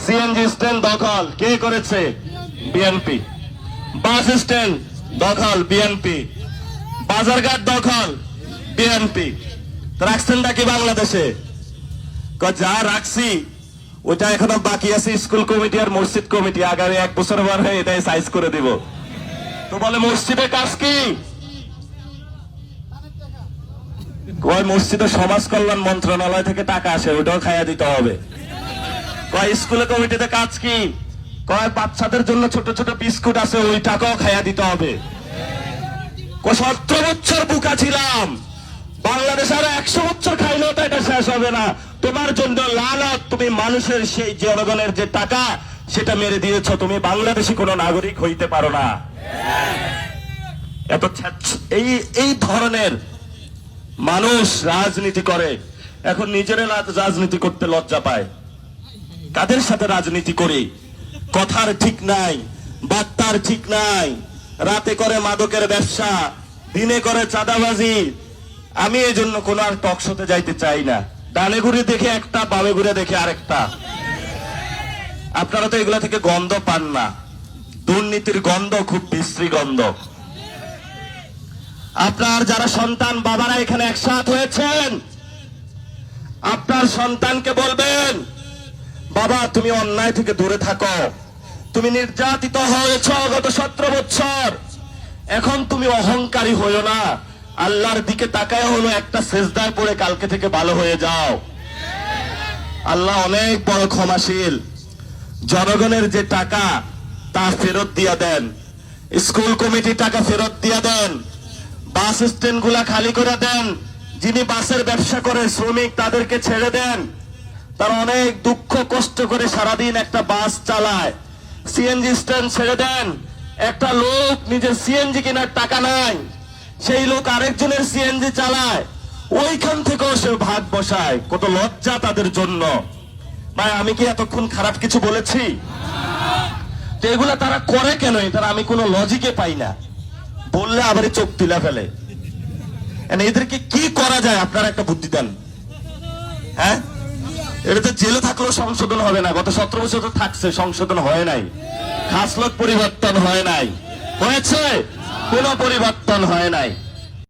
CNG stand দখল কে করেছে? BNP. Bus stand দখল বিএনপি। বাজারঘাট দখল বিএনপি। রাখছেনটা কি বাংলাদেশে? যা রাখছি ওটা এখনো বাকি আছে স্কুল কমিটি আর মসজিদ কমিটি, আগামী 1 বছর পর হয়ে এটাই সাইজ করে দিব। তো বলে মসজিদের কাজ কি? কয় মসজিদের সমাজ কল্যাণ মন্ত্রণালয় থেকে টাকা আসে, ওটাও খাইয়া দিতে হবে। কয় স্কুলে কমিটিতে কাজ কি? কয় বাচ্চাদের জন্য ছোট ছোট বিস্কুট আছে, ওই টাকাও খাইয়া দিতে হবে। 17 বছর বুকা ছিলাম, বাংলাদেশ আরো 100 বছর খাইলেও তো এটা শেষ হবে না। তোমার জন্য লালত, তুমি মানুষের সেই জনগণের যে টাকা সেটা মেরে দিয়েছ, তুমি বাংলাদেশি কোন নাগরিক হইতে পারো না। এত এই ধরনের মানুষ রাজনীতি করে, এখন নিজের রাজনীতি করতে লজ্জা পায়। কাদের সাথে রাজনীতি করি? কথার ঠিক নাই, বার্তার ঠিক নাই। রাতে করে মাদকের ব্যবসা, দিনে করে চাঁদাবাজি। আমি এই জন্য কোন আর টক শোতে যাইতে চাই না। ডানে ঘুরে দেখে একটা, বামে ঘুরে দেখে আরেকটা। আপনারা তো এগুলা থেকে গন্ধ পান না। দুর্নীতির গন্ধ খুব বিশ্রী গন্ধ। আপনার যারা সন্তান বাবারা এখানে একসাথ হয়েছেন, আপনার সন্তানকে বলবেন, বাবা তুমি অন্যায় থেকে দূরে থাকো। তুমি নির্যাতিত হয়েছ গত 17 বছর, এখন তুমি অহংকারী হইও না। আল্লাহর দিকে তাকায় হলো একটা সেজদায় পড়ে কালকে থেকে ভালো হয়ে যাও। আল্লাহ অনেক বড় ক্ষমাশীল। জনগণের যে টাকা তা ফেরত দিয়া দেন, স্কুল কমিটি টাকা ফেরত দিয়া দেন, বাস স্ট্যান্ড গুলা খালি করে দেন। যিনি বাসের ব্যবসা করে শ্রমিক তাদেরকে ছেড়ে দেন, তারা অনেক দুঃখ কষ্ট করে সারাদিন একটা বাস চালায়। সিএনজি স্ট্যান্ড ছেড়ে দেন। একটা লোক নিজের সিএনজি কেনার টাকা নাই, সেই লোক আরেকজনের সিএনজি চালায়, ওইখান থেকেও সে ভাগ বসায়। কত লজ্জা তাদের জন্য। ভাই আমি কি এতক্ষণ খারাপ কিছু বলেছি? তো এগুলা তারা করে কেন? তারা আমি কোনো লজিকে পাই না। বললে আবার চোখ তুলে ফেলে। এদেরকে কি করা যায় আপনারা একটা বুদ্ধি দেন। হ্যাঁ, এটা তো জেলে থাকলেও সংশোধন হবে না। গত 17 বছর তো থাকছে, সংশোধন হয় নাই। খাসলত পরিবর্তন হয় নাই, হয়েছে? কোন পরিবর্তন হয় নাই।